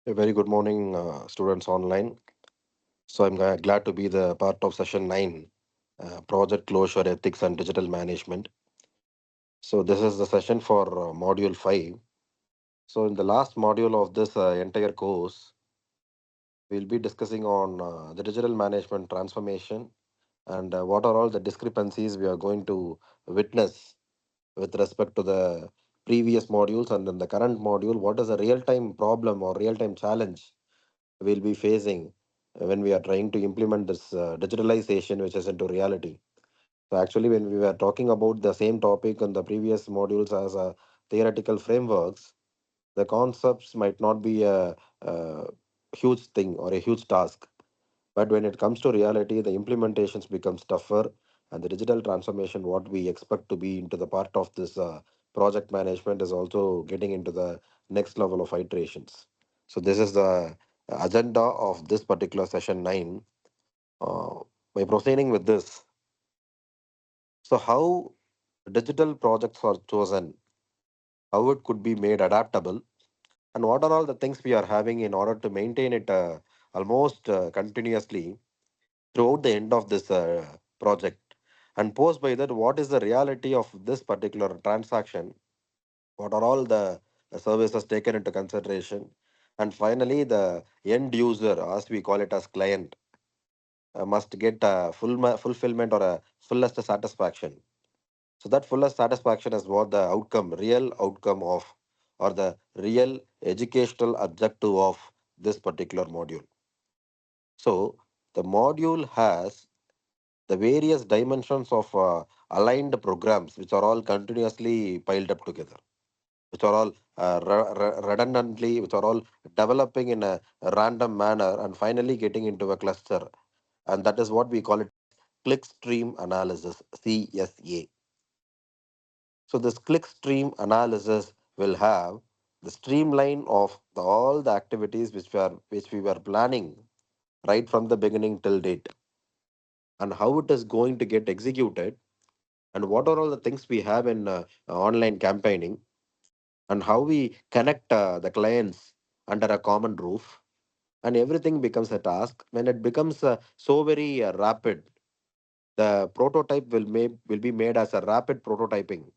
A very good morning, students online. So I'm glad to be the part of session 9, project closure, ethics, and digital management. So this is the session for module 5. So in the last module of this entire course, we'll be discussing on the digital management transformation and what are all the discrepancies we are going to witness with respect to the previous modules, and in the current module, what is a real-time problem or real-time challenge we'll be facing when we are trying to implement this digitalization which is into reality. So actually, when we were talking about the same topic in the previous modules as theoretical frameworks, the concepts might not be a huge thing or a huge task, but when it comes to reality, the implementations becomes tougher, and the digital transformation, what we expect to be into the part of this project management, is also getting into the next level of iterations. So this is the agenda of this particular session 9. Uh, by proceeding with this, so how digital projects are chosen, how it could be made adaptable, and what are all the things we are having in order to maintain it almost continuously throughout the end of this project. And post by that, what is the reality of this particular transaction? What are all the services taken into consideration? And finally, the end user, as we call it as client, must get a fulfillment or a fullest satisfaction. So that fullest satisfaction is what the outcome, real outcome of, or the real educational objective of this particular module. So the module has the various dimensions of aligned programs, which are all continuously piled up together, which are all redundantly, which are all developing in a random manner and finally getting into a cluster. And that is what we call it as click stream analysis, CSA. So this click stream analysis will have the streamline of all the activities which we were planning right from the beginning till date, and how it is going to get executed, and what are all the things we have in online campaigning, and how we connect the clients under a common roof, and everything becomes a task. When it becomes so very rapid, the prototype will be made as a rapid prototyping,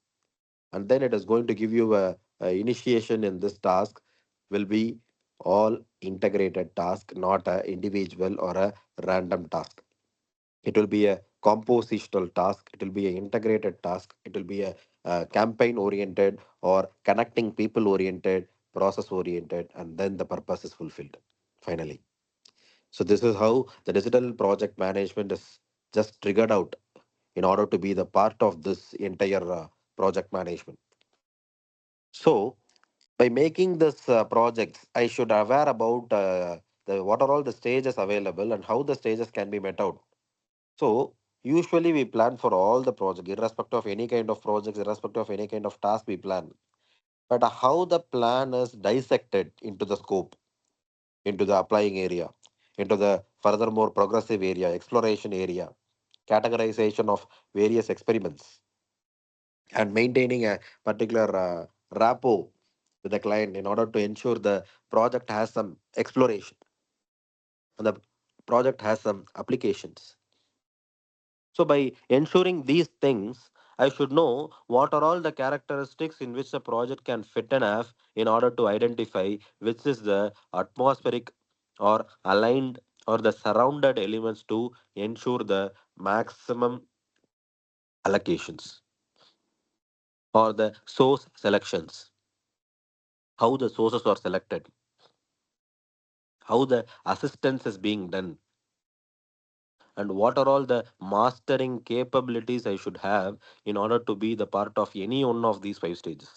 and then it is going to give you a initiation in this task will be all integrated task, not a individual or a random task. It will be a compositional task, it will be an integrated task, it will be a campaign oriented or connecting people oriented, process oriented, and then the purpose is fulfilled finally. So this is how the digital project management is just triggered out in order to be the part of this entire project management. So by making this projects, I should aware about the what are all the stages available and how the stages can be met out. So usually we plan for all the project, irrespective of any kind of projects, irrespective of any kind of task we plan. But how the plan is dissected into the scope, into the applying area, into the furthermore progressive area, exploration area, categorization of various experiments, and maintaining a particular rapport with the client in order to ensure the project has some exploration and the project has some applications. So, by ensuring these things, I should know what are all the characteristics in which the project can fit enough in order to identify which is the atmospheric or aligned or the surrounded elements to ensure the maximum allocations or the source selections, how the sources are selected, how the assistance is being done, and what are all the mastering capabilities I should have in order to be the part of any one of these five stages,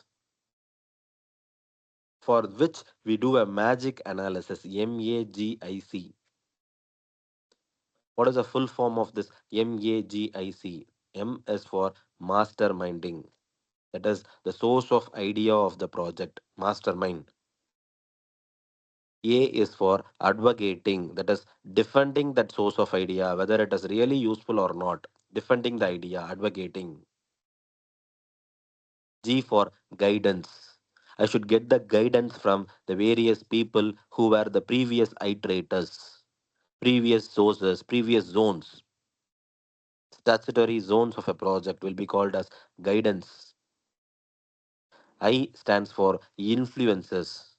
for which we do a magic analysis, MAGIC. What is the full form of this MAGIC? M is for masterminding, that is the source of idea of the project, mastermind. A is for advocating, that is defending that source of idea, whether it is really useful or not, defending the idea, advocating. G for guidance. I should get the guidance from the various people who were the previous iterators, previous sources, previous zones. Statutory zones of a project will be called as guidance. I stands for influences.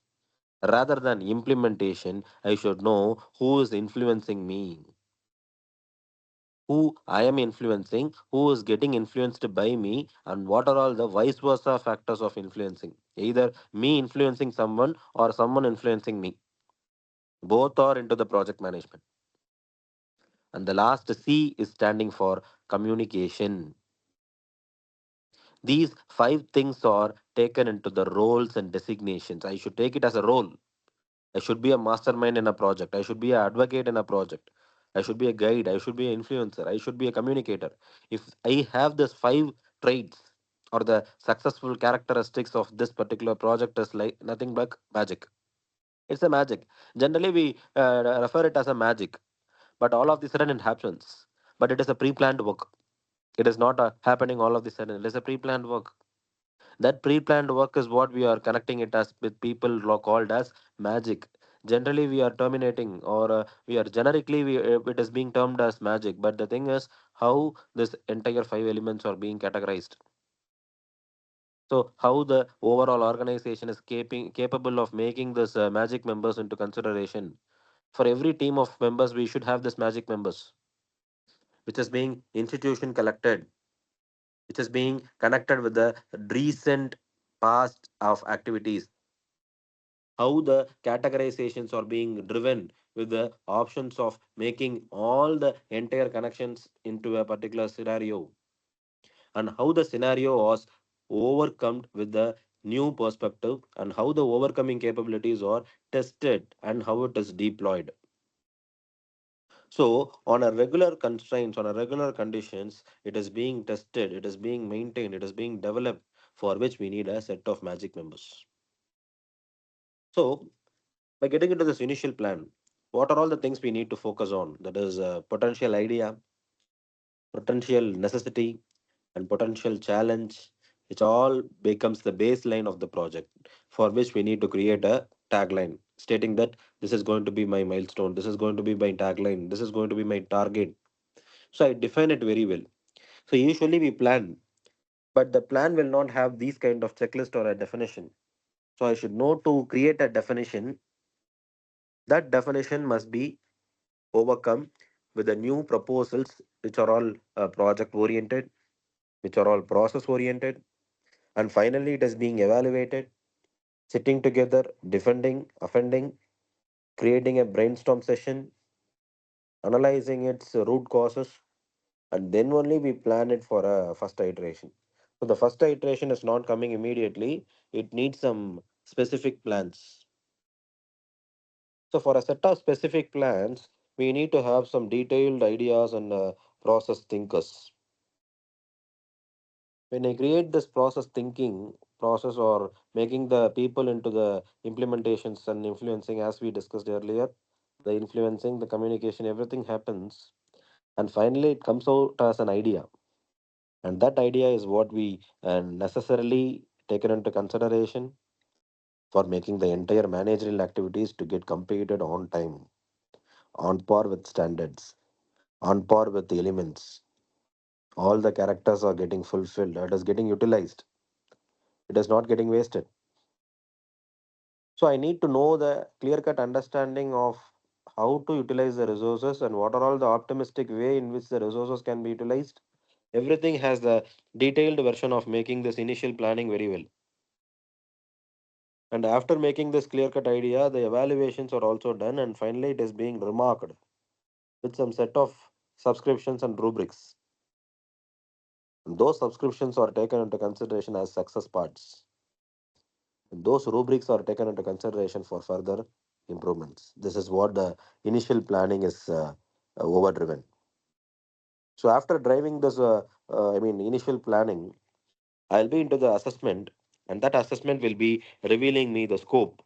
Rather than implementation, I should know who is influencing me, who I am influencing, who is getting influenced by me, and what are all the vice versa factors of influencing. Either me influencing someone or someone influencing me. Both are into the project management. And the last C is standing for communication. These five things are taken into the roles and designations. I should take it as a role. I should be a mastermind in a project. I should be an advocate in a project. I should be a guide. I should be an influencer. I should be a communicator. If I have these five traits or the successful characteristics of this particular project is like nothing but magic. It's a magic. Generally, we refer it as a magic, but all of the sudden it happens. But it is a pre-planned work. It is not happening all of the sudden. It is a pre-planned work. That pre-planned work is what we are connecting it as with people called as magic. Generally we are terminating or we are generically it is being termed as magic, but the thing is how this entire five elements are being categorized. So how the overall organization is capable of making this magic members into consideration. For every team of members we should have this magic members, which is being institution collected, which is being connected with the recent past of activities, how the categorizations are being driven with the options of making all the entire connections into a particular scenario, and how the scenario was overcome with the new perspective, and how the overcoming capabilities are tested and how it is deployed. So on a regular constraints, on a regular conditions, it is being tested, it is being maintained, it is being developed, for which we need a set of magic members. So by getting into this initial plan, what are all the things we need to focus on? That is potential idea, potential necessity, and potential challenge, which all becomes the baseline of the project, for which we need to create a tagline stating that this is going to be my milestone, this is going to be my tagline, this is going to be my target. So I define it very well. So usually we plan, but the plan will not have these kind of checklist or a definition. So I should know to create a definition. That definition must be overcome with the new proposals, which are all project oriented, which are all process oriented, and finally it is being evaluated, sitting together, defending, offending, creating a brainstorm session, analyzing its root causes, and then only we plan it for a first iteration. So the first iteration is not coming immediately, it needs some specific plans. So for a set of specific plans, we need to have some detailed ideas and process thinkers. When I create this process thinking process or making the people into the implementations and influencing, as we discussed earlier, the influencing, the communication, everything happens, and finally it comes out as an idea. And that idea is what we necessarily taken into consideration for making the entire managerial activities to get completed on time, on par with standards, on par with the elements. All the characters are getting fulfilled, it is getting utilized, it is not getting wasted. So I need to know the clear cut understanding of how to utilize the resources and what are all the optimistic way in which the resources can be utilized. Everything has the detailed version of making this initial planning very well. And after making this clear cut idea, the evaluations are also done, and finally it is being remarked with some set of subscriptions and rubrics. And those subscriptions are taken into consideration as success parts. Those rubrics are taken into consideration for further improvements. This is what the initial planning is overdriven. So after driving this, initial planning, I'll be into the assessment, and that assessment will be revealing me the scope.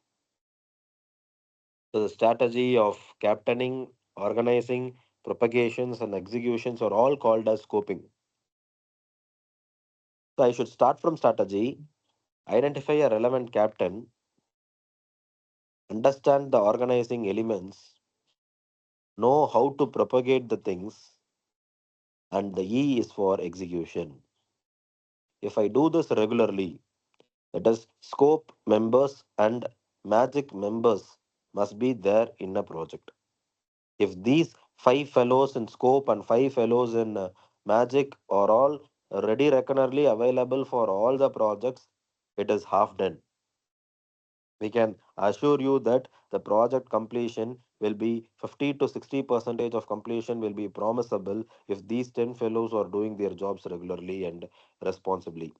So the strategy of captaining, organizing, propagations, and executions are all called as scoping. So I should start from strategy. Identify a relevant captain, understand the organizing elements, know how to propagate the things, and the E is for execution. If I do this regularly, that is, scope members and magic members must be there in a project. If these five fellows in scope and five fellows in magic are all ready regularly available for all the projects, it is half done. We can assure you that the project completion will be 50 to 60 percentage of completion will be promisable if these 10 fellows are doing their jobs regularly and responsibly.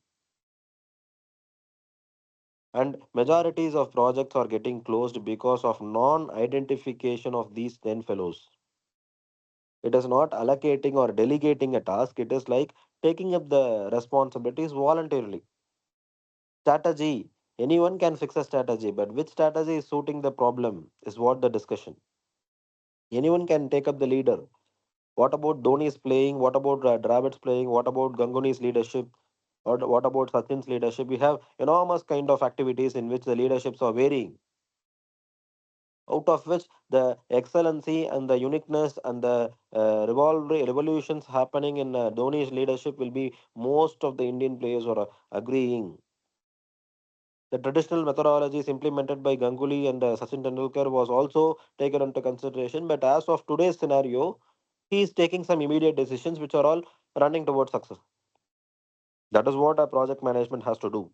And majorities of projects are getting closed because of non identification of these 10 fellows. It is not allocating or delegating a task, it is like taking up the responsibilities voluntarily. Strategy, anyone can fix a strategy, but which strategy is suiting the problem is what the discussion. Anyone can take up the leader. What about Dhoni's playing? What about Dravid's playing? What about Ganguly's leadership? Or what about Sachin's leadership? We have enormous kind of activities in which the leaderships are varying, out of which the excellency and the uniqueness and the revolutions happening in Dhoni's leadership will be most of the Indian players are agreeing. The traditional methodologies implemented by Ganguly and Sachin Tendulkar was also taken into consideration, but as of today's scenario, he is taking some immediate decisions which are all running towards success. That is what a project management has to do.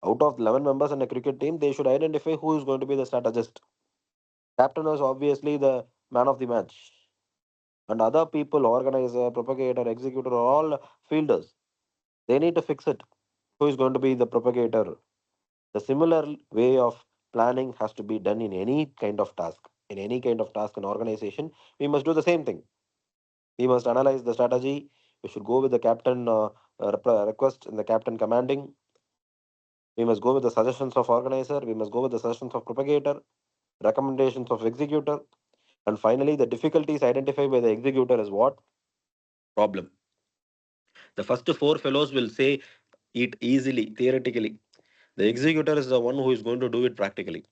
Out of 11 members in a cricket team, they should identify who is going to be the strategist. Captain is obviously the man of the match. And other people, organizer, propagator, executor, are all fielders. They need to fix it. Who is going to be the propagator? The similar way of planning has to be done in any kind of task. In any kind of task and organization, we must do the same thing. We must analyze the strategy. We should go with the captain request and the captain commanding. We must go with the suggestions of organizer. We must go with the suggestions of propagator, recommendations of executor. And finally, the difficulties identified by the executor is what? Problem. The first four fellows will say it easily, theoretically. The executor is the one who is going to do it practically.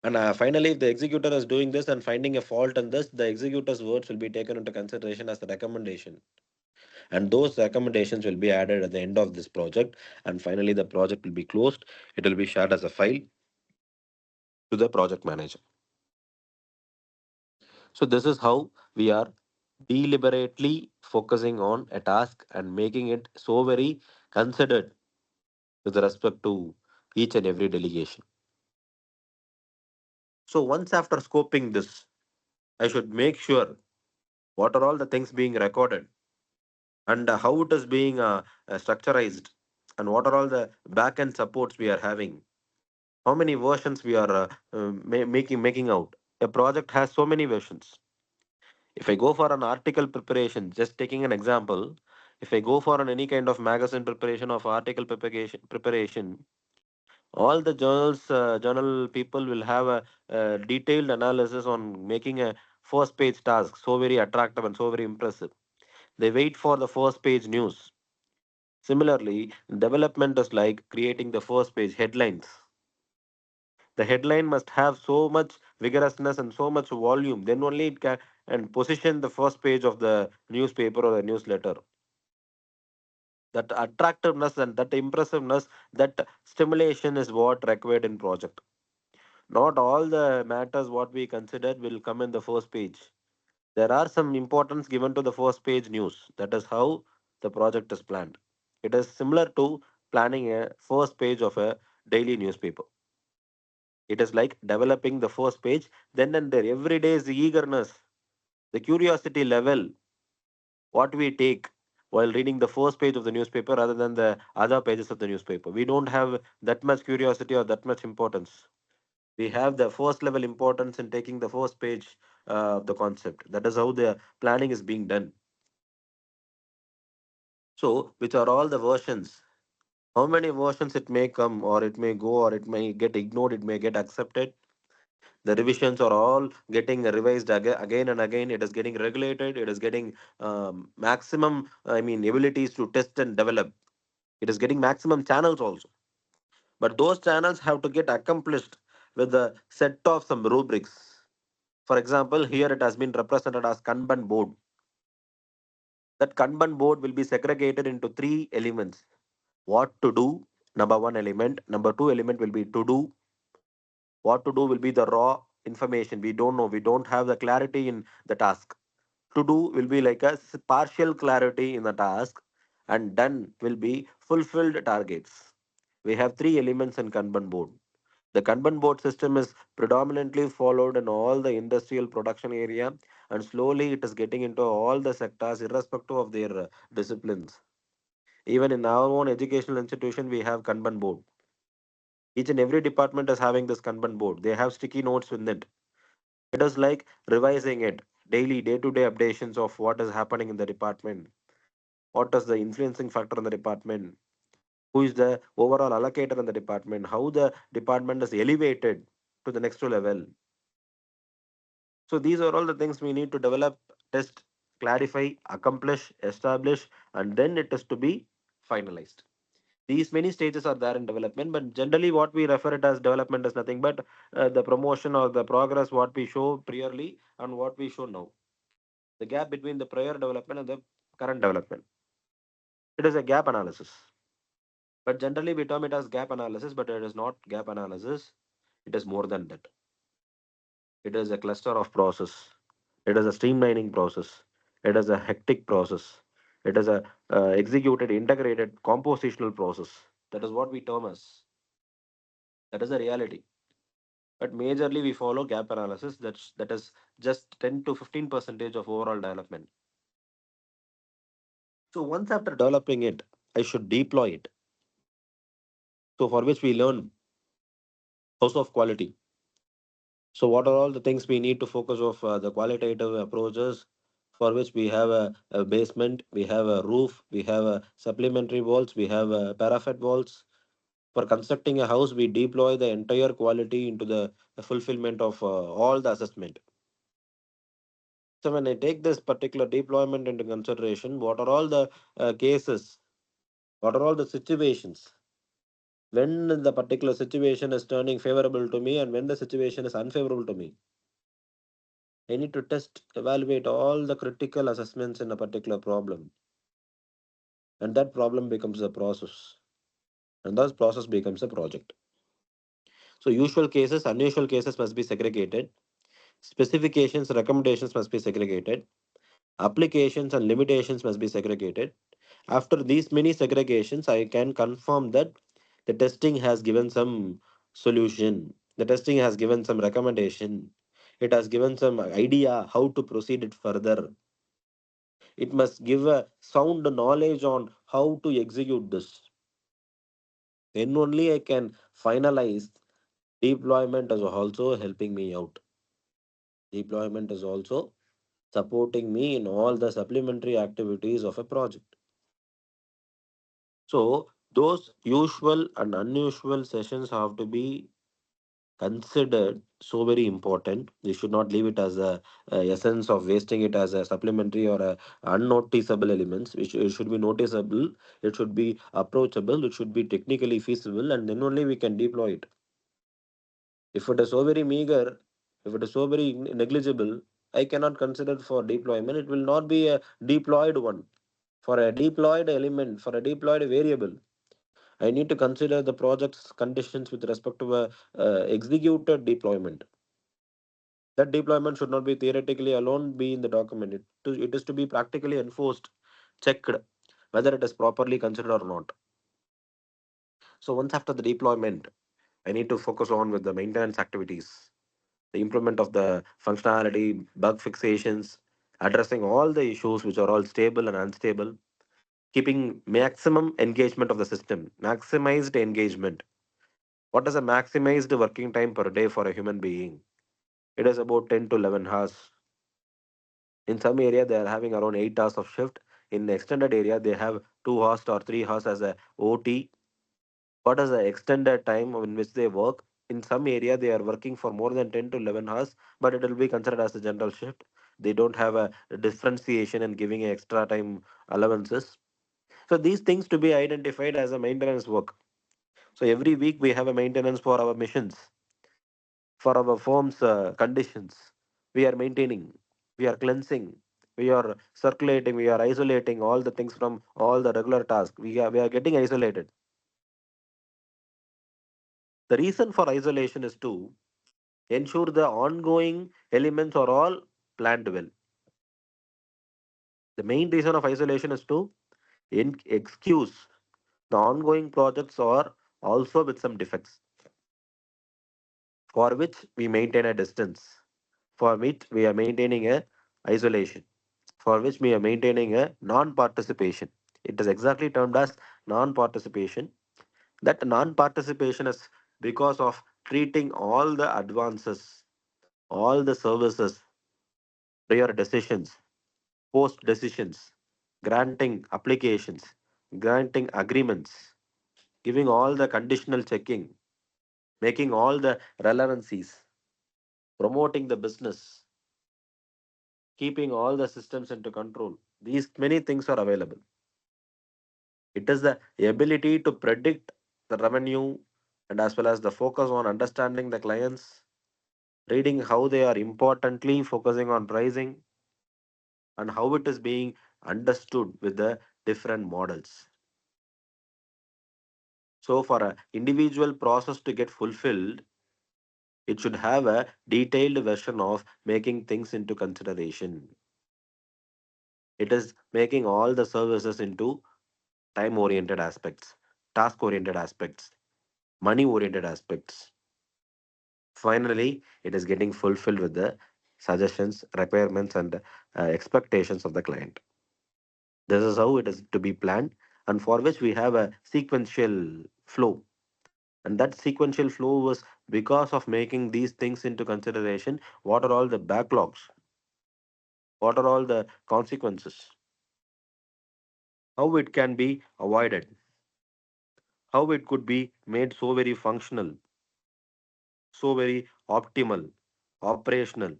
And finally, if the executor is doing this and finding a fault in this, the executor's words will be taken into consideration as the recommendation. And those recommendations will be added at the end of this project. And finally, the project will be closed. It will be shared as a file to the project manager. So, this is how we are deliberately focusing on a task and making it so very considered with respect to each and every delegation. So, once after scoping this, I should make sure what are all the things being recorded and how it is being structurized and what are all the back end supports we are having, how many versions we are making out. A project has so many versions. If I go for an article preparation, just taking an example, if I go for any kind of magazine preparation of article preparation, all the journal people will have a detailed analysis on making a first page task so very attractive and so very impressive. They wait for the first page news. Similarly, development is like creating the first page headlines. The headline must have so much vigorousness and so much volume, then only it can and position the first page of the newspaper or the newsletter. That attractiveness and that impressiveness, that stimulation is what required in project. Not all the matters what we considered will come in the first page. There are some importance given to the first page news. That is how the project is planned. It is similar to planning a first page of a daily newspaper. It is like developing the first page, then and there. Every day is the eagerness, the curiosity level, what we take while reading the first page of the newspaper rather than the other pages of the newspaper. We don't have that much curiosity or that much importance. We have the first level importance in taking the first page of the concept. That is how the planning is being done. So, which are all the versions? How many versions it may come, or it may go, or it may get ignored, it may get accepted. The revisions are all getting revised again and again. It is getting regulated. It is getting maximum, I mean, abilities to test and develop. It is getting maximum channels also. But those channels have to get accomplished with a set of some rubrics. For example, here it has been represented as Kanban board. That Kanban board will be segregated into three elements. What to do, number one element. Number two element will be to do. What to do will be the raw information. We don't know. We don't have the clarity in the task. To do will be like a partial clarity in the task, and done will be fulfilled targets. We have three elements in Kanban board. The Kanban board system is predominantly followed in all the industrial production area, and slowly it is getting into all the sectors irrespective of their disciplines. Even in our own educational institution, we have Kanban board. Each and every department is having this Kanban board. They have sticky notes with it. It is like revising it daily, day to day updations of what is happening in the department. What is the influencing factor in the department? Who is the overall allocator in the department? How the department is elevated to the next level? So these are all the things we need to develop, test, clarify, accomplish, establish, and then it is to be finalized. These many stages are there in development, but generally what we refer it as development is nothing but the promotion or the progress what we show priorly and what we show now. The gap between the prior development and the current development. It is a gap analysis. But generally we term it as gap analysis, but it is not gap analysis. It is more than that. It is a cluster of process. It is a streamlining process. It is a hectic process. It is a executed, integrated, compositional process. That is what we term as. That is the reality. But majorly we follow gap analysis. That is just 10 to 15 percentage of overall development. So once after developing it, I should deploy it. So for which we learn house of quality. So, what are all the things we need to focus of the qualitative approaches for which we have a basement, we have a roof, we have a supplementary walls, we have a parapet walls. For constructing a house, we deploy the entire quality into the fulfillment of all the assessment. So, when I take this particular deployment into consideration, what are all the cases? What are all the situations? When the particular situation is turning favorable to me and when the situation is unfavorable to me? I need to test, evaluate all the critical assessments in a particular problem. And that problem becomes a process. And thus process becomes a project. So usual cases, unusual cases must be segregated. Specifications, recommendations must be segregated. Applications and limitations must be segregated. After these many segregations, I can confirm that the testing has given some solution. The testing has given some recommendation. It has given some idea how to proceed it further. It must give a sound knowledge on how to execute this. Then only I can finalize. Deployment is also helping me out. Deployment is also supporting me in all the supplementary activities of a project. So those usual and unusual sessions have to be considered so very important. We should not leave it as a essence of wasting it as a supplementary or a unnoticeable elements. It should be noticeable. It should be approachable. It should be technically feasible, and then only we can deploy it. If it is so very meager, if it is so very negligible, I cannot consider for deployment. It will not be a deployed one. For a deployed element, for a deployed variable, I need to consider the project's conditions with respect to a executed deployment. That deployment should not be theoretically alone be in the document. It is to be practically enforced, checked whether it is properly considered or not. So once after the deployment, I need to focus on with the maintenance activities, the improvement of the functionality, bug fixations, addressing all the issues which are all stable and unstable, keeping maximum engagement of the system, maximized engagement. What is a maximized working time per day for a human being? It is about 10 to 11 hours. In some area, they are having around 8 hours of shift. In the extended area, they have 2 hours or 3 hours as a OT. What is the extended time in which they work? In some area, they are working for more than 10 to 11 hours, but it will be considered as a general shift. They don't have a differentiation and giving extra time allowances. So these things to be identified as a maintenance work. So every week we have a maintenance for our missions, for our firm's conditions. We are maintaining, we are cleansing, we are circulating, we are isolating all the things from all the regular tasks. We are getting isolated. The reason for isolation is to ensure the ongoing elements are all planned well. The main reason of isolation is to excuse the ongoing projects are also with some defects, for which we maintain a distance, for which we are maintaining a isolation, for which we are maintaining a non-participation. It is exactly termed as non-participation. That non-participation is because of treating all the advances, all the services, prior decisions, post decisions, granting applications, granting agreements, giving all the conditional checking, making all the relevancies, promoting the business, keeping all the systems into control. These many things are available. It is the ability to predict the revenue and as well as the focus on understanding the clients, reading how they are importantly focusing on pricing and how it is being understood with the different models. So, for an individual process to get fulfilled, it should have a detailed version of making things into consideration. It is making all the services into time oriented aspects, task oriented aspects, money oriented aspects. Finally, it is getting fulfilled with the suggestions, requirements, and expectations of the client. This is how it is to be planned, and for which we have a sequential flow. And that sequential flow was because of making these things into consideration. What are all the backlogs? What are all the consequences? How it can be avoided? How it could be made so very functional, so very optimal, operational,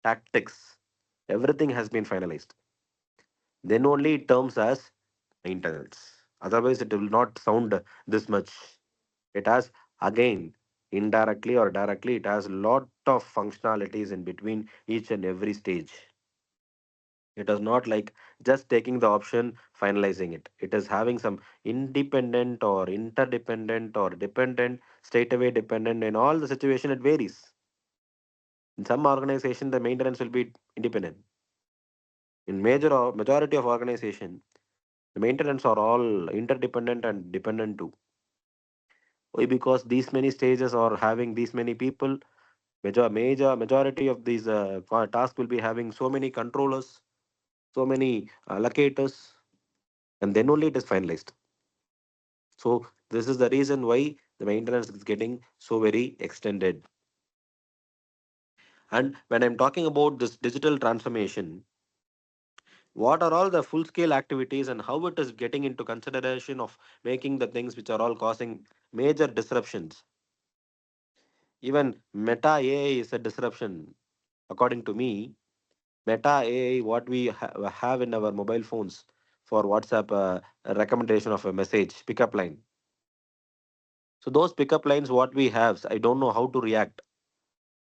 tactics? Everything has been finalized. Then only it terms as maintenance. Otherwise, it will not sound this much. It has again indirectly or directly, it has lot of functionalities in between each and every stage. It is not like just taking the option, finalizing it. It is having some independent or interdependent or dependent, straightaway dependent. In all the situation, it varies. In some organization, the maintenance will be independent. In major or majority of organization, the maintenance are all interdependent and dependent too. Why? Because these many stages are having these many people. Majority of these tasks will be having so many controllers, so many allocators, and then only it is finalized. So this is the reason why the maintenance is getting so very extended. And when I'm talking about this digital transformation, what are all the full scale activities and how it is getting into consideration of making the things which are all causing major disruptions. Even Meta AI is a disruption, according to me. Meta AI, what we have in our mobile phones for WhatsApp, a recommendation of a message, pickup line. So those pickup lines, what we have, I don't know how to react.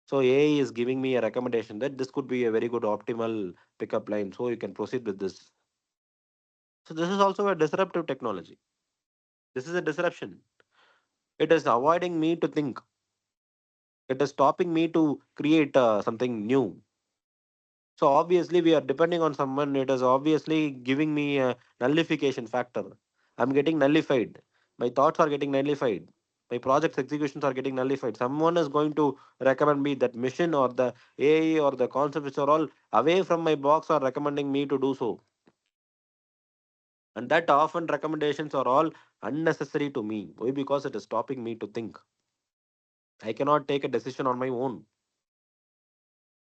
So AI is giving me a recommendation that this could be a very good optimal pickup line. So you can proceed with this. So this is also a disruptive technology. This is a disruption. It is avoiding me to think. It is stopping me to create something new. So obviously we are depending on someone. It is obviously giving me a nullification factor. I'm getting nullified. My thoughts are getting nullified. My project's executions are getting nullified. Someone is going to recommend me that mission or the AI or the concepts which are all away from my box are recommending me to do so. And that often recommendations are all unnecessary to me. Why? Because it is stopping me to think. I cannot take a decision on my own.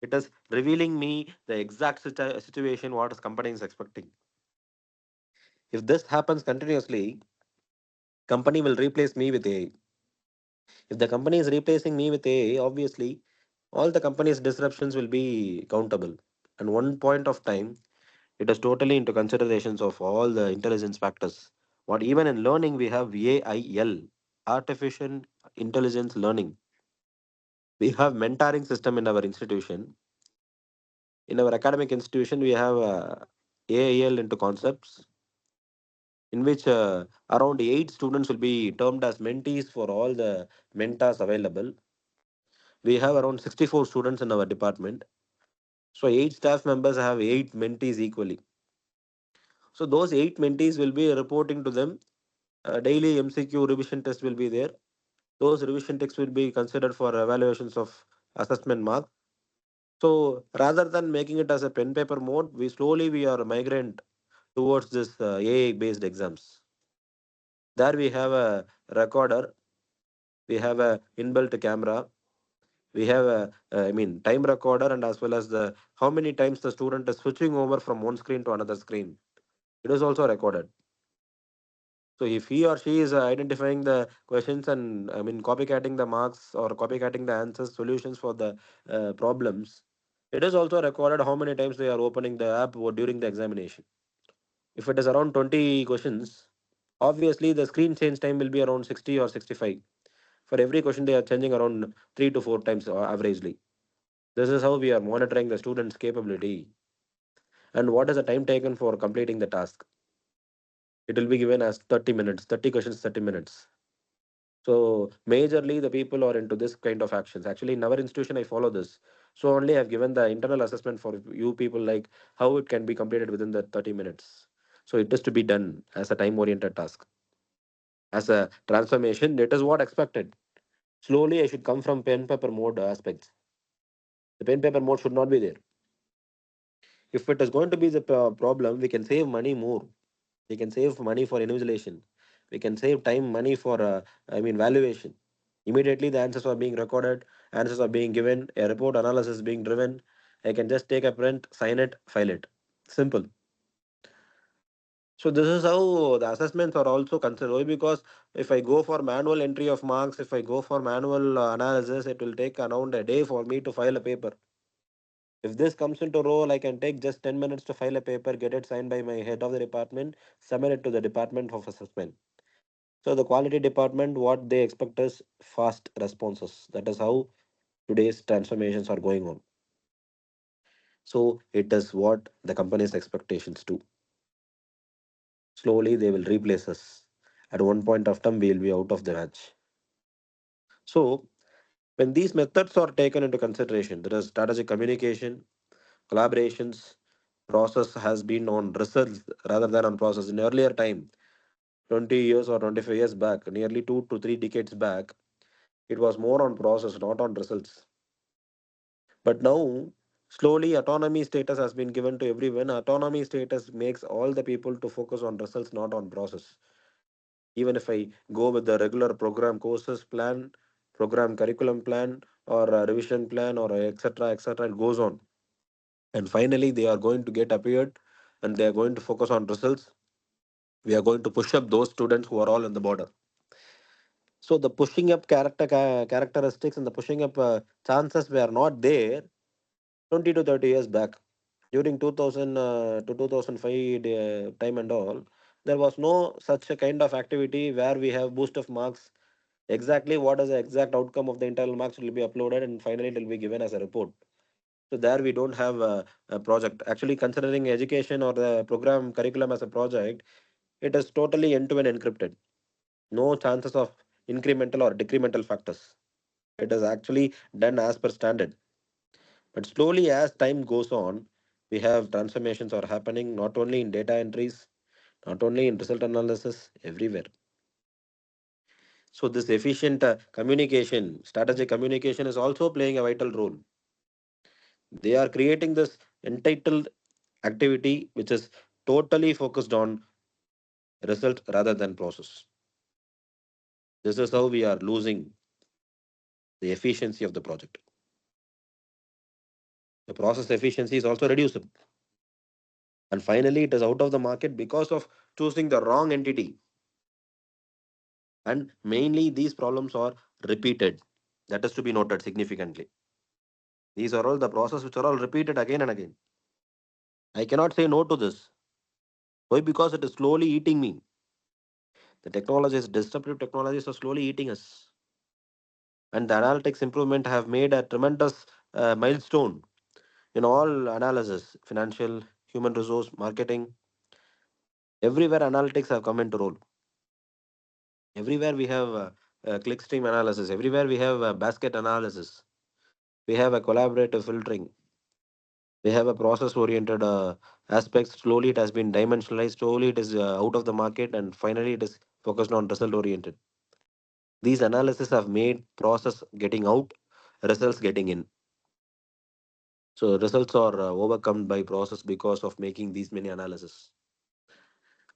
It is revealing me the exact situation what is company is expecting. If this happens continuously, company will replace me with AI. If the company is replacing me with AI, obviously all the company's disruptions will be countable. And one point of time, It is totally into considerations of all the intelligence factors. What even in learning we have AIL, artificial intelligence learning. We have mentoring system in our institution. In our academic institution, we have AIL into concepts in which around 8 students will be termed as mentees for all the mentors available. We have around 64 students in our department. So 8 staff members have 8 mentees equally. So those 8 mentees will be reporting to them. Daily MCQ revision test will be there. Those revision texts will be considered for evaluations of assessment mark. So rather than making it as a pen paper mode, we are migrant towards this AI based exams. There we have a recorder, we have a inbuilt camera, we have a time recorder, and as well as the how many times the student is switching over from one screen to another screen. It is also recorded. So if he or she is identifying the questions and copycatting the marks or copycatting the answers, solutions for the problems, it is also recorded how many times they are opening the app during the examination. If it is around 20 questions, obviously the screen change time will be around 60 or 65. For every question, they are changing around 3 to 4 times averagely. This is how we are monitoring the student's capability and what is the time taken for completing the task. It will be given as 30 minutes, 30 questions, 30 minutes. So majorly the people are into this kind of actions. Actually, in our institution, I follow this. So only I've given the internal assessment for you people like how it can be completed within the 30 minutes. So it is to be done as a time-oriented task. As a transformation, it is what expected. Slowly, I should come from pen paper mode aspects. The pen paper mode should not be there. If it is going to be the problem, we can save money more. We can save money for invigilation. We can save time, money for valuation. Immediately the answers are being recorded, answers are being given, a report analysis is being driven. I can just take a print, sign it, file it. Simple. So this is how the assessments are also considered. Why? Because if I go for manual entry of marks, if I go for manual analysis, it will take around a day for me to file a paper. If this comes into role, I can take just 10 minutes to file a paper, get it signed by my head of the department, submit it to the Department of Assessment. So the quality department, what they expect is fast responses. That is how today's transformations are going on. So it is what the company's expectations do. Slowly they will replace us. At one point of time, we will be out of the match. So when these methods are taken into consideration, there is strategic communication, collaborations, process has been on results rather than on process. In earlier time, 20 years or 25 years back, nearly 2 to 3 decades back, it was more on process, not on results. But now, slowly, autonomy status has been given to everyone. Autonomy status makes all the people to focus on results, not on process. Even if I go with the regular program courses plan, program curriculum plan, or a revision plan, or etc., it goes on. And finally, they are going to get appeared and they are going to focus on results. We are going to push up those students who are all in the border. So the pushing up characteristics and the pushing up chances were not there 20 to 30 years back. During 2000 to 2005 time and all, there was no such a kind of activity where we have boost of marks. Exactly what is the exact outcome of the internal marks will be uploaded and finally it will be given as a report. So there we don't have a project. Actually, considering education or the program curriculum as a project, it is totally end-to-end encrypted. No chances of incremental or decremental factors. It is actually done as per standard. But slowly, as time goes on, we have transformations are happening not only in data entries, not only in result analysis, everywhere. So this efficient communication, strategic communication is also playing a vital role. They are creating this entitled activity which is totally focused on result rather than process. This is how we are losing the efficiency of the project. The process efficiency is also reduced. And finally, it is out of the market because of choosing the wrong entity. And mainly, these problems are repeated. That is to be noted significantly. These are all the process which are all repeated again and again. I cannot say no to this. Why? Because it is slowly eating me. The technologies, disruptive technologies, are slowly eating us. And the analytics improvement have made a tremendous milestone in all analysis, financial, human resource, marketing. Everywhere analytics have come into role. Everywhere we have clickstream analysis. Everywhere we have basket analysis. We have a collaborative filtering. We have a process oriented aspect. Slowly it has been dimensionalized. Slowly it is out of the market, and finally it is focused on result oriented. These analysis have made process getting out, results getting in. So results are overcome by process because of making these many analysis.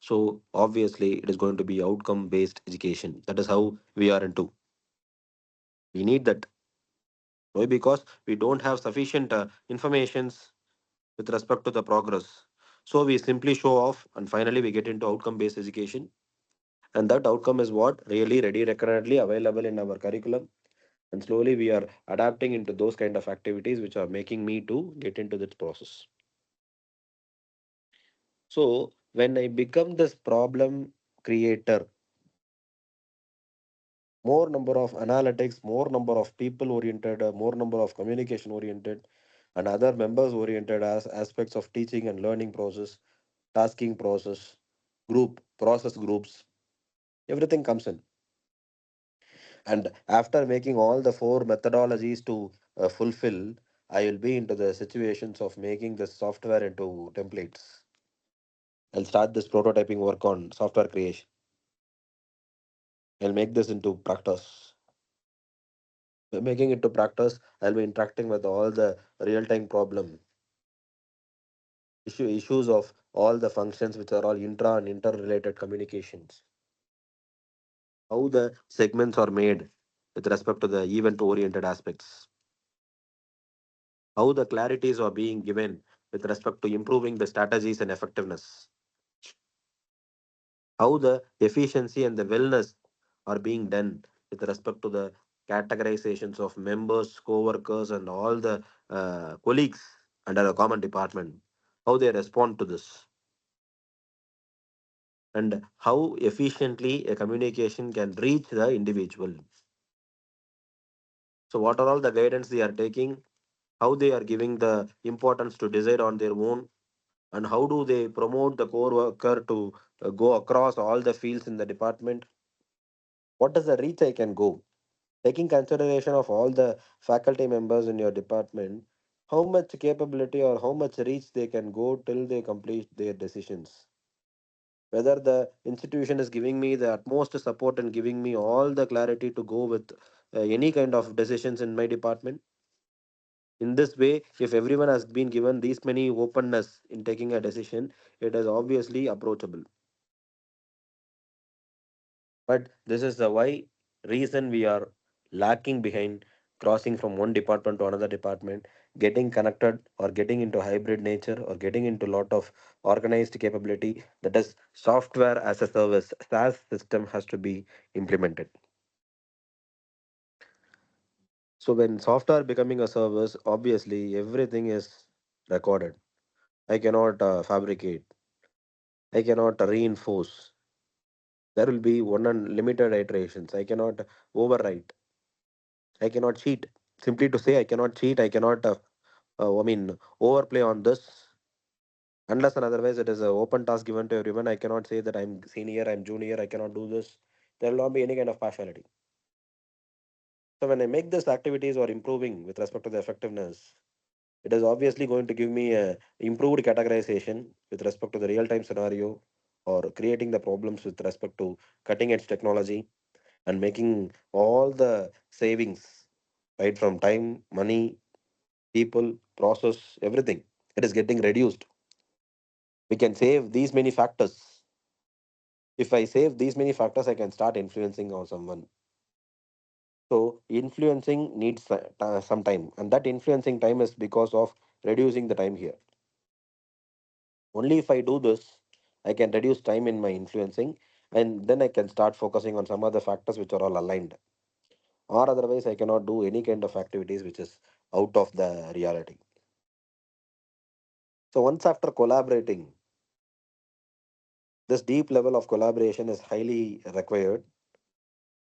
So obviously it is going to be outcome based education. That is how we are into. We need that. Why? Because we don't have sufficient informations with respect to the progress. So we simply show off, and finally we get into outcome based education. And that outcome is what really ready recurrently available in our curriculum. And slowly we are adapting into those kind of activities which are making me to get into this process. So when I become this problem creator, more number of analytics, more number of people oriented, more number of communication oriented, and other members oriented as aspects of teaching and learning process, tasking process, group process groups, everything comes in. And after making all the four methodologies to fulfill, I will be into the situations of making the software into templates. I'll start this prototyping work on software creation. I'll make this into practice. By making it to practice, I'll be interacting with all the real-time problem issues of all the functions which are all intra and interrelated communications. How the segments are made with respect to the event-oriented aspects. How the clarities are being given with respect to improving the strategies and effectiveness. How the efficiency and the wellness are being done with respect to the categorizations of members, co-workers, and all the colleagues under a common department, how they respond to this, and how efficiently a communication can reach the individual. So what are all the guidance they are taking, how they are giving the importance to decide on their own, and how do they promote the core worker to go across all the fields in the department. What is the reach I can go? Taking consideration of all the faculty members in your department, how much capability or how much reach they can go till they complete their decisions. Whether the institution is giving me the utmost support and giving me all the clarity to go with any kind of decisions in my department. In this way, if everyone has been given these many openness in taking a decision, it is obviously approachable. But this is the why reason we are lacking behind, crossing from one department to another department, getting connected or getting into hybrid nature or getting into a lot of organized capability. That is software as a service. SaaS system has to be implemented. So when software becoming a service, obviously everything is recorded. I cannot fabricate. I cannot reinforce. There will be one and limited iterations. I cannot overwrite. I cannot cheat. Simply to say, I cannot cheat. I cannot, overplay on this. Unless and otherwise, it is an open task given to everyone. I cannot say that I'm senior, I'm junior, I cannot do this. There will not be any kind of partiality. So when I make these activities or improving with respect to the effectiveness, it is obviously going to give me a improved categorization with respect to the real-time scenario or creating the problems with respect to cutting edge technology and making all the savings right from time, money, people, process, everything. It is getting reduced. We can save these many factors. If I save these many factors, I can start influencing on someone. So influencing needs some time, and that influencing time is because of reducing the time here. Only if I do this, I can reduce time in my influencing, and then I can start focusing on some other factors which are all aligned. Or otherwise, I cannot do any kind of activities which is out of the reality. So once after collaborating, this deep level of collaboration is highly required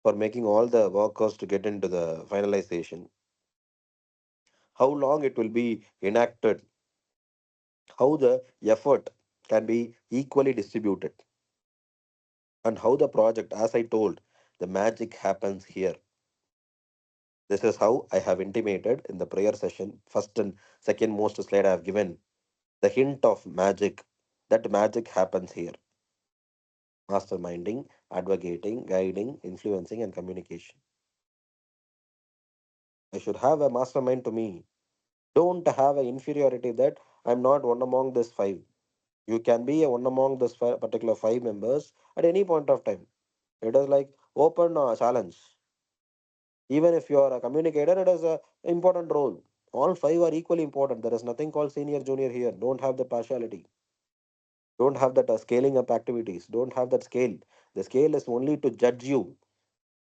for making all the workers to get into the finalization. How long it will be enacted, how the effort can be equally distributed, and how the project, as I told, the magic happens here. This is how I have intimated in the prayer session. First and second most slide I have given the hint of magic. That magic happens here. Masterminding, advocating, guiding, influencing, and communication. I should have a mastermind to me. Don't have an inferiority that I'm not one among this five. You can be a one among this particular five members at any point of time. It is like open challenge. Even if you are a communicator, it is a important role. All five are equally important. There is nothing called senior junior here. Don't have the partiality. Don't have that scaling up activities. Don't have that scale. The scale is only to judge you.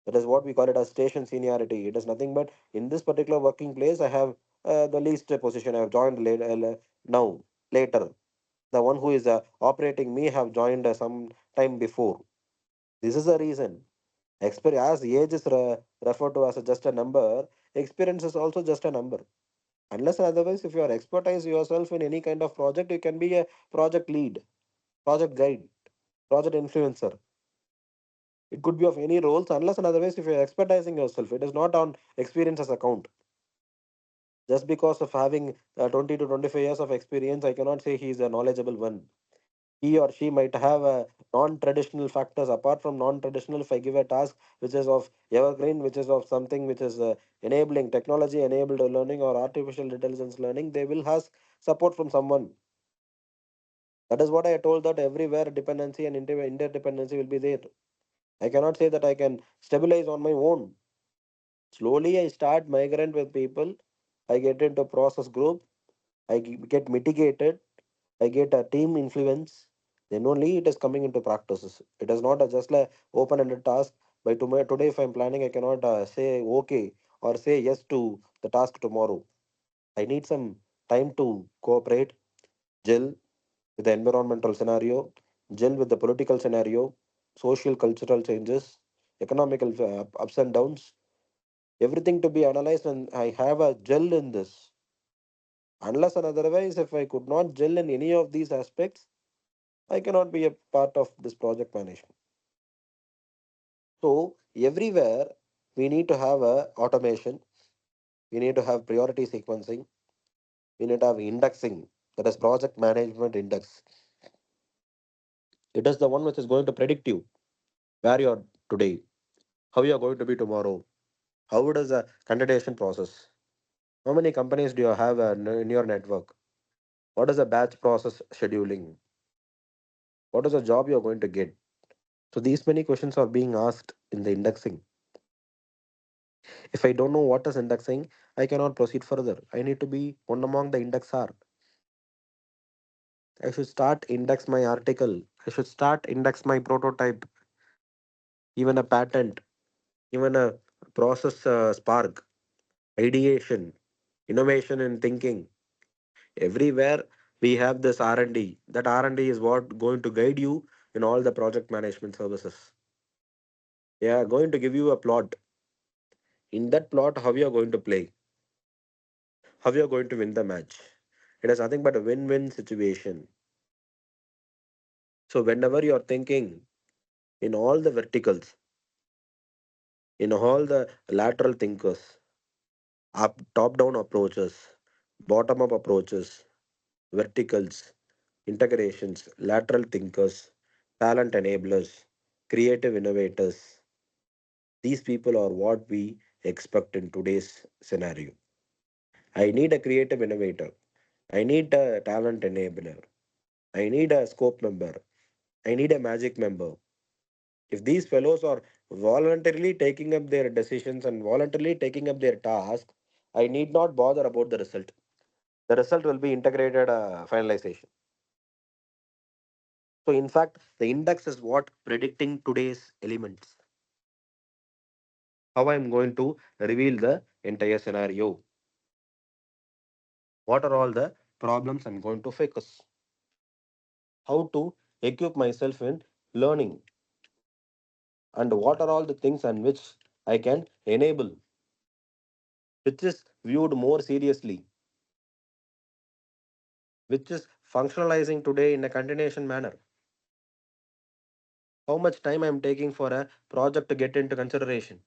That is what we call it as station seniority. It is nothing but in this particular working place, I have the least position. I have joined now later. The one who is operating me have joined some time before. This is the reason. As age is referred to as just a number, experience is also just a number. Unless and otherwise, if you are expertise yourself in any kind of project, you can be a project lead, project guide, project influencer. It could be of any roles, unless and otherwise, if you are expertising yourself, it is not on experience as account. Just because of having 20 to 25 years of experience, I cannot say he is a knowledgeable one. He or she might have non-traditional factors. Apart from non-traditional, if I give a task which is of evergreen, which is of something which is enabling technology enabled learning or artificial intelligence learning, they will ask support from someone. That is what I told, that everywhere dependency and interdependency will be there. I cannot say that I can stabilize on my own. Slowly I start migrant with people. I get into process group. Get mitigated. I get a team influence. Then only it is coming into practices. It is not a just like open-ended task. By tomorrow, today, if I'm planning, I cannot say okay or say yes to the task tomorrow. I need some time to cooperate, gel with the environmental scenario, gel with the political scenario, social cultural changes, economical ups and downs, everything to be analyzed, and I have a gel in this. Unless and otherwise, if I could not gel in any of these aspects, I cannot be a part of this project management. So everywhere we need to have a automation, we need to have priority sequencing, we need to have indexing, that is project management index. It is the one which is going to predict you where you are today, how you are going to be tomorrow, how it is a candidation process, how many companies do you have in your network, what is the batch process scheduling, what is the job you are going to get. So these many questions are being asked in the indexing. If I don't know what is indexing, I cannot proceed further. I need to be one among the indexer. I should start index my article. I should start index my prototype, even a patent, even a process spark, ideation, innovation in thinking. Everywhere we have this R&D. That R&D is what going to guide you in all the project management services. They are going to give you a plot. In that plot, how you are going to play, how you are going to win the match. It is nothing but a win-win situation. So whenever you are thinking in all the verticals, in all the lateral thinkers, up top-down approaches, bottom-up approaches, verticals, integrations, lateral thinkers, talent enablers, creative innovators. These people are what we expect in today's scenario. I need a creative innovator. I need a talent enabler. I need a scope member. I need a magic member. If these fellows are voluntarily taking up their decisions and voluntarily taking up their tasks, I need not bother about the result. The result will be integrated finalization. So, in fact, the index is what predicting today's elements. How I am going to reveal the entire scenario. What are all the problems I'm going to focus, how to equip myself in learning, and what are all the things and which I can enable, which is viewed more seriously, which is functionalizing today in a continuation manner. How much time I'm taking for a project to get into consideration.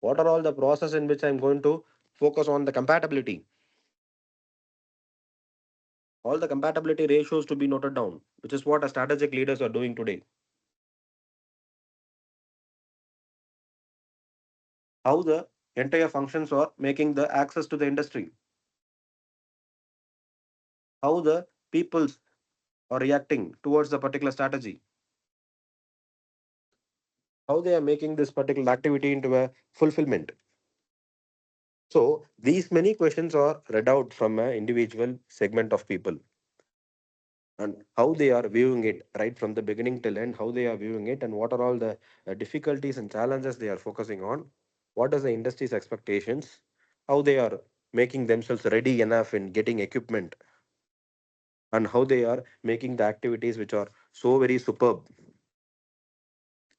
What are all the process in which I'm going to focus on the compatibility. All the compatibility ratios to be noted down, which is what our strategic leaders are doing today. How the entire functions are making the access to the industry. How the peoples are reacting towards the particular strategy. How they are making this particular activity into a fulfillment. So these many questions are read out from an individual segment of people, and how they are viewing it right from the beginning till end, how they are viewing it, and what are all the difficulties and challenges they are focusing on, what is the industry's expectations, how they are making themselves ready enough in getting equipment, and how they are making the activities which are so very superb.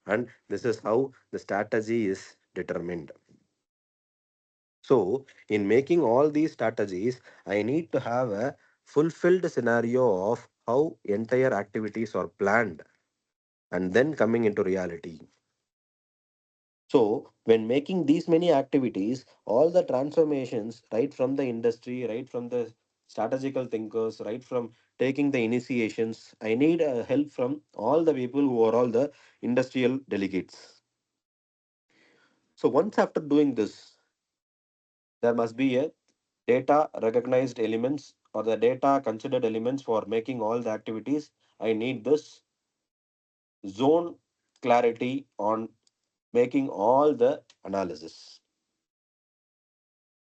And this is how the strategy is determined. So, in making all these strategies, I need to have a fulfilled scenario of how entire activities are planned and then coming into reality. So, when making these many activities, all the transformations, right from the industry, right from the strategical thinkers, right from taking the initiations, I need help from all the people who are all the industrial delegates. So, once after doing this, there must be a data recognized elements or the data considered elements for making all the activities. I need this zone clarity on making all the analysis.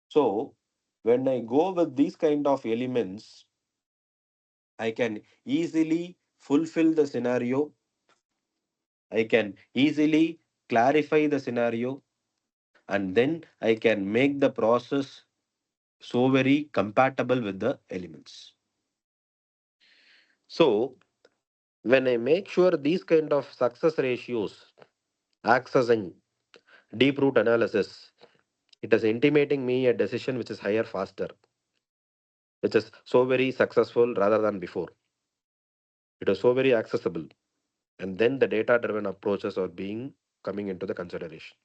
So when I go with these kind of elements, I can easily fulfill the scenario. I can easily clarify the scenario, and then I can make the process so very compatible with the elements. So when I make sure these kind of success ratios, accessing deep root analysis, it is intimating me a decision which is higher, faster, which is so very successful rather than before. It is so very accessible. And then the data driven approaches are being coming into the consideration.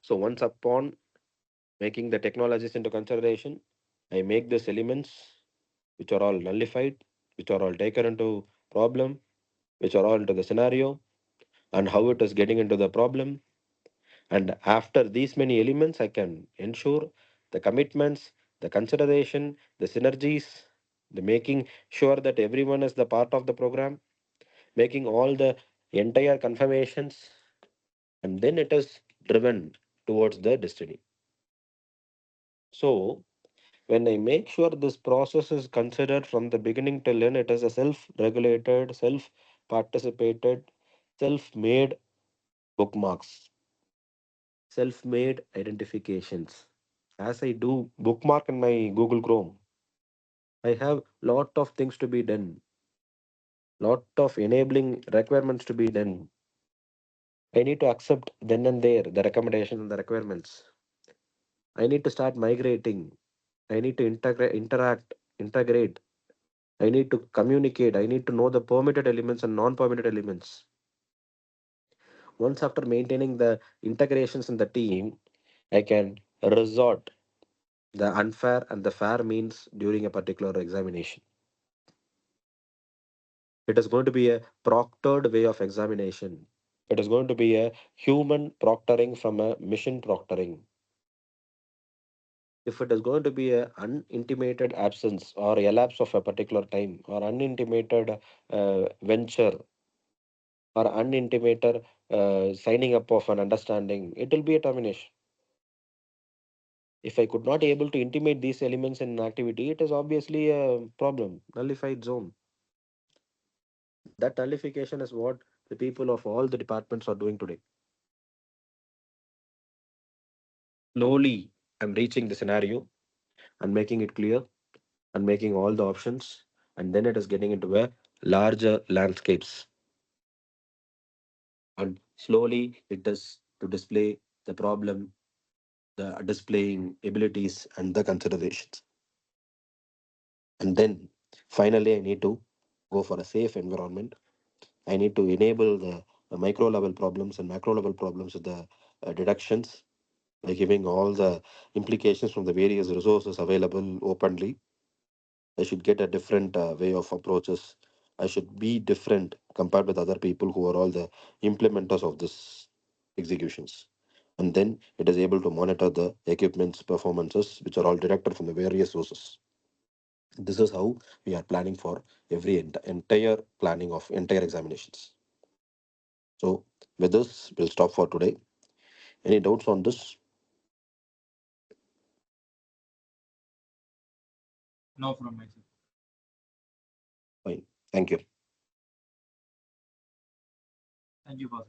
So once upon making the technologies into consideration, I make these elements which are all nullified, which are all taken into problem, which are all into the scenario, and how it is getting into the problem. And after these many elements, I can ensure the commitments, the consideration, the synergies, the making sure that everyone is the part of the program, making all the entire confirmations, and then it is driven towards the destiny. So when I make sure this process is considered from the beginning till end, it is a self-regulated, self-participated, self-made bookmarks, self-made identifications. As I do bookmark in my Google Chrome, I have lot of things to be done, lot of enabling requirements to be done. I need to accept then and there the recommendation and the requirements. I need to start migrating. I need to integrate. I need to communicate. I need to know the permitted elements and non-permitted elements. Once after maintaining the integrations in the team, I can resort the unfair and the fair means during a particular examination. It is going to be a proctored way of examination. It is going to be a human proctoring from a mission proctoring. If it is going to be a unintimated absence or elapse of a particular time or unintimated venture or unintimated signing up of an understanding, it will be a termination. If I could not able to intimate these elements in an activity, it is obviously a problem, nullified zone. That nullification is what the people of all the departments are doing today. Slowly, I'm reaching the scenario. and making it clear and making all the options, and then it is getting into a larger landscapes, and slowly it does to display the problem, the displaying abilities and the considerations. And then finally, I need to go for a safe environment. I need to enable the micro level problems and macro level problems with the deductions by giving all the implications from the various resources available openly. I should get a different way of approaches. I should be different compared with other people who are all the implementers of this executions. And then it is able to monitor the equipment's performances, which are all directed from the various sources. This is how we are planning for every entire planning of entire examinations. So with this, we'll stop for today. Any doubts on this? No from my side. Fine. Thank you. Thank you, Father.